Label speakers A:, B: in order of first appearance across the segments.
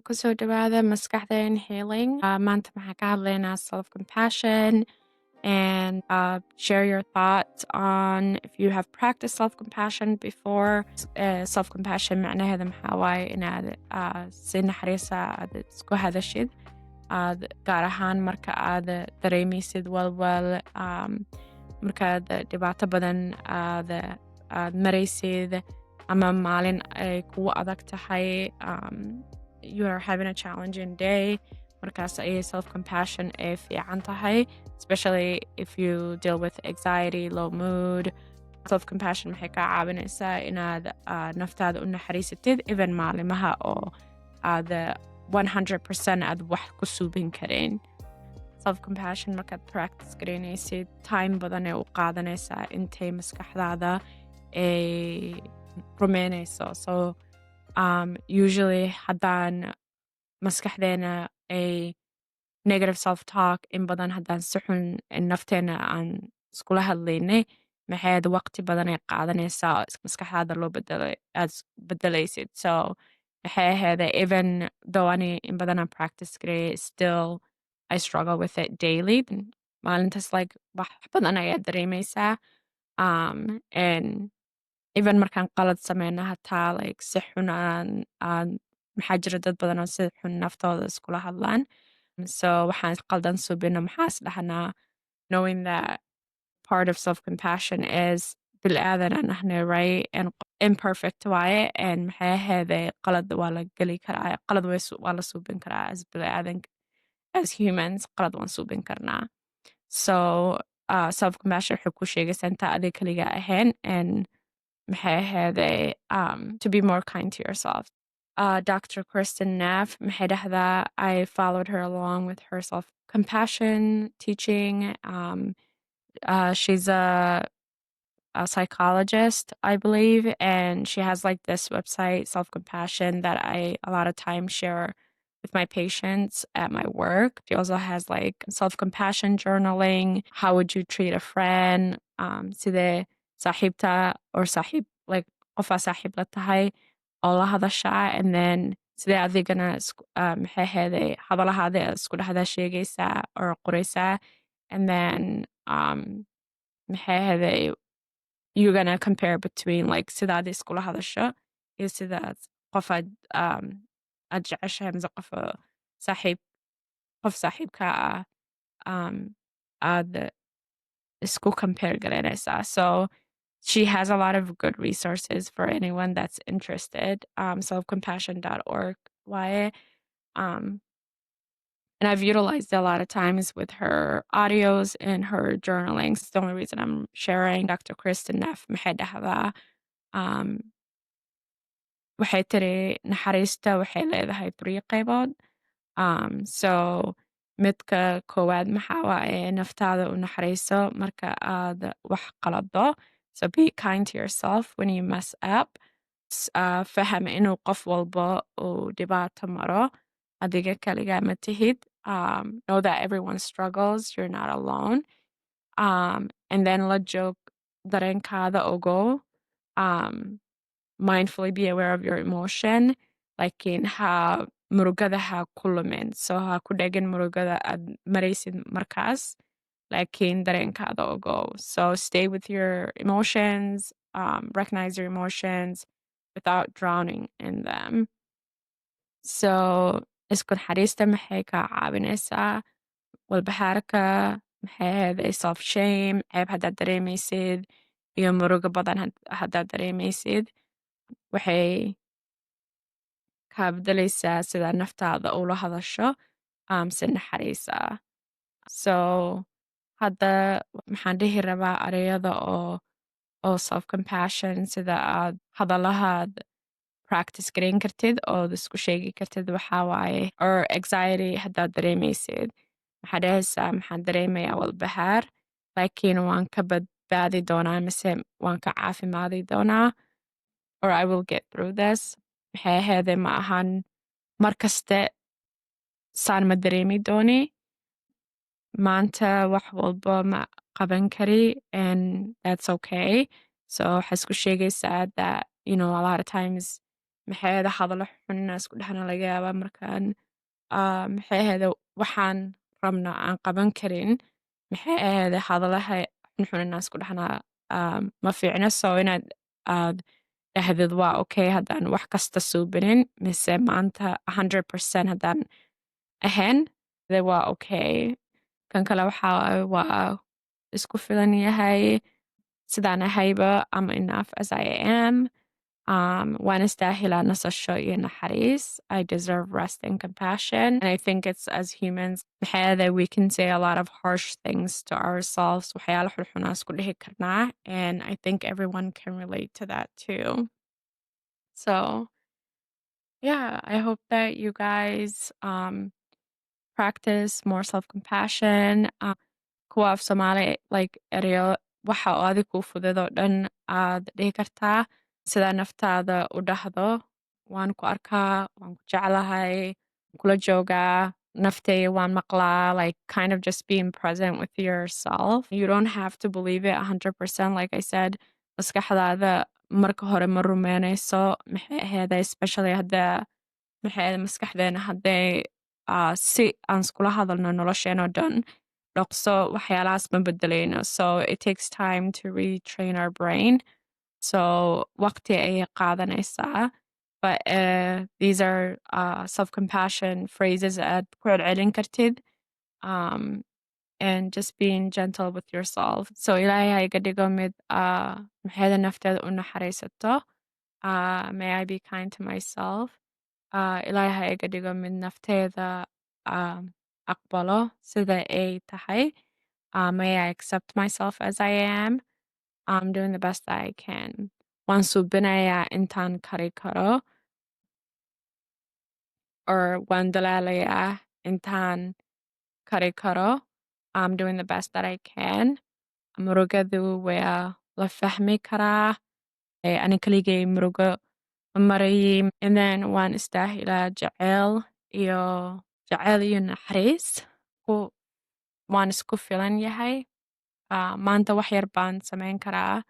A: kusoo dhawaada maskaxdeen healing. Maanta waxaan ka hadlaynaa self-compassion and share your thoughts on if you have practiced self-compassion before. Self-compassion macnaheeda maxaa waaye inaad si naxariisa aad isku hadashid gaar ahaan marka aad dareemaysid walwal, markaad dhibaato badan aad maraysid ama maalin ay kugu adag tahay, you are having a challenging day, markaas ayay self-compassion ay fiican tahay, especially if you deal with anxiety, low mood. Self-compassion maxay kaa caawinaysaa inaad naftaada u naxariisatid even maalimaha oo aad 100% aad wax ku suubin karin. Self-compassion markaad practice garaynaysid time badan ay u qaadanaysaa intay maskaxdaada ay rumeynayso. So usually haddaan maskaxdeena ay negative self-talk in badan haddaan si xun nafteena aan iskula hadlaynay, maxayd waqti badan ay qaadanaysaa maskaxdaada loo aad bedelaysid. So maxay ahayd even though ani in badan aan practice garay, still I struggle with it daily. Maalintaas like wax badan ayaa dareemaysaa, and even markaan qalad sameyno hataa like si xun aan maxaa jira dad badan oo si xun naftooda iskula hadlaan. So waxaan qaldan subino maxaa is dhahnaa, knowing that part of self-compassion is bilaadan aan ahnay, right? And imperfect waaye, and maxay ahayd qalad waa la geli karaa, qalad waa la subin karaa as bilaadan, as humans qalad waan subin karnaa. So self-compassion waxay ku sheegaysaa inta adig kaliga ahayn, and maxay ahayd to be more kind to yourself. Dr. Kristen Neff, maxay dhahdaa, I followed her along with her self-compassion teaching. She's a psychologist, I believe, and she has like this website, Self-Compassion, that I a lot of times share with my patients at my work. She also has like self-compassion journaling. How would you treat a friend? Sidee saaxiibta or saaxiib, like qofa saaxiib la tahay oo la hadashaa, and then sidee adigana maxay ahayd hadalahaada isku dhahdaa sheegaysaa or qoraysaa, and then maxay ahayd you're gonna compare between like sidaad iskula hadasho iyo sidaad qof aad jeceshahay mise qof saaxiibka aad isku compare garaynaysaa. So she has a lot of good resources for anyone that's interested. Selfcompassion.org. Why? And I've utilized it a lot of times with her audios and her journaling. It's the only reason I'm sharing. Dr. Kristen Neff, maxay dhahdaa, waxay tiri naxariista waxay leedahay 3 qaybood. So midka koowaad maxaa waaye naftaada u naxariiso marka aad wax qalado. So be kind to yourself when you mess up. Faham inuu qof walba uu dhibaato maro, adiga kaliga ma tihid. Know that everyone struggles, you're not alone. And then la joog dareenkaada ogo. Mindfully be aware of your emotion. Like in murugada ha kulumin. So ha ku dhegin murugada aad maraysid markaas. Like in dareenkaada ogo. So stay with your emotions, recognize your emotions without drowning in them. So isku naxariista maxay kaa caawinaysaa, walbahaarka maxay ahayd self-shame, ceeb haddaad dareemaysid iyo murugo badan haddaad dareemaysid, waxay kaa bedelaysaa sida naftaada ula hadasho si naxariisa. So hadda maxaan dhihi rabaa erayada oo self-compassion sida aad hadalahaad practice garayn kartid oo isku sheegi kartid waxaa waaye, or anxiety haddaad dareemaysid maxaa dhahaysaa maxaan dareemayaa walbahaar, laakiin waan ka badbaadi doonaa mise waan ka caafimaadi doonaa, or I will get through this. Maxay ahayd ma ahan mar kaste saan ma dareemi dooni, maanta wax walba ma qaban kari, and that's okay. So waxaa isku sheegaysaa that, you know, a lot of times maxay ahayde hadallo xun inaan isku dhahna laga yaabaa markaan maxay ahayde waxaan rabna aan qaban karin, maxay ahayde hadalaha xunxun inaan isku dhahnaa ma fiicno. So inaad aad dhahdid waa okay haddaan wax kasta suubinin mise maanta 100% haddaan ahayn waa okay. Kan kale waxaa waaye waa isku filan yahay sidaan ahayba. I'm enough as I am. Waan istaahilaa nasasho iyo naxariis. I deserve rest and compassion. And I think it's as humans, maxay ahayde we can say a lot of harsh things to ourselves. Waxyaalo xunxun aan isku dhihi karnaa. And I think everyone can relate to that too. So yeah, I hope that you guys practice more self-compassion. Kuwa af Soomaali like erayo waxa oo adiga kuu fudud oo dhan aad dhihi kartaa sida naftaada u dhahdo waan ku arkaa, waan ku jeclahay, waan kula joogaa, naftayda waan maqlaa, like kind of just being present with yourself. You don't have to believe it 100%. Like I said, maskaxdaada marka hore ma rumeynayso. Maxay ahayde especially hadda maxay ahayde maskaxdeena hadday si aan iskula hadalno nolosheena oo dhan dhaqso waxyaalahaas ma bedelayno. So it takes time to retrain our brain. So waqti ayay qaadanaysaa. But these are self-compassion phrases aad ku celcelin kartid. And just being gentle with yourself. So ilaahay ha iga dhigo mid maxay ahayde nafteeda u naxariisato. May I be kind to myself. Ilaahay ha iga dhigo mid nafteeda aqbalo sida ay tahay. May I accept myself as I am. I'm doing the best that I can. Waan suubinayaa intaan kari karo. Or waan dalaalayaa intaan kari karo. I'm doing the best that I can. Murugadu waa la fahmi karaa. Ani kaligay murugo ma marayin. And then waan istaahilaa jacayl iyo naxariis. Waan isku filan yahay. Maanta wax yar baan samayn karaa.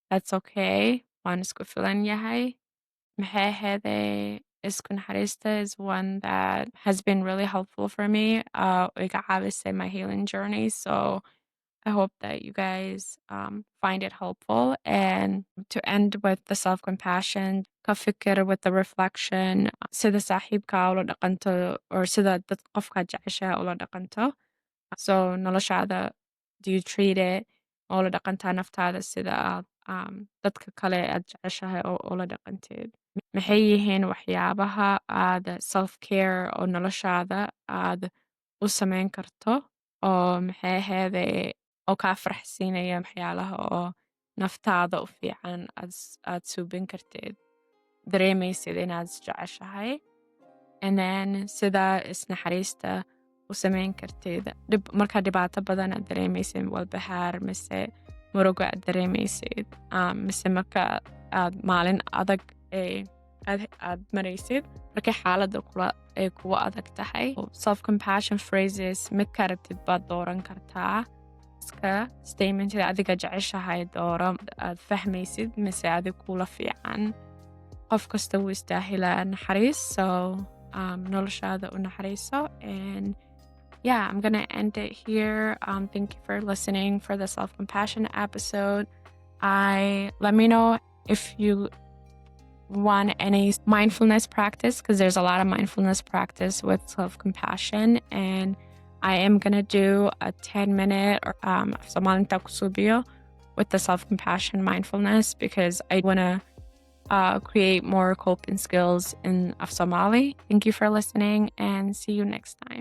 A: That's okay. Waan isku filan yahay. Maxay ahayde isku naxariista is one that has been really helpful for me. Iga caawisay my healing journey. So I hope that you guys find it helpful. And to end with the self-compassion, ka fikir with the reflection, sida saaxiibka ula dhaqanto or sida dad qofka jeceshahay ula dhaqanto. So noloshaada, do you treat it ula dhaqantaa naftaada sida dadka kale aad jeceshahay oo ula dhaqanteed? Maxay yihiin waxyaabaha aad self-care oo noloshaada aad u samayn karto oo maxay ahayde oo kaa faraxsiinaya waxyaalaha oo naftaada u fiican aad suubin karteed dareemaysid inaad isjeceshahay. And then sida isnaxariista u samayn karteed markaa dhibaato badan aad dareemaysid walbahaar mise murugo aad dareemaysid mise marka aad maalin adag aad maraysid markay xaaladda ay kugu adag tahay. Self-compassion phrases mid ka rabtid baad dooran kartaa. Iska statementada adiga jeceshahay dooro aad fahmaysid mise adig kula fiican. Qof kasta wuu istaahilaa naxariis. So noloshaada u naxariiso. And yeah, I'm gonna end it here. Thank you for listening for the self-compassion episode. Let me know if you want any mindfulness practice, because there's a lot of mindfulness practice with self-compassion. And I am gonna do a 10-minute or Somalinta kusubio with the self-compassion mindfulness, because I wanna create more coping skills in Somali. Thank you for listening and see you next time.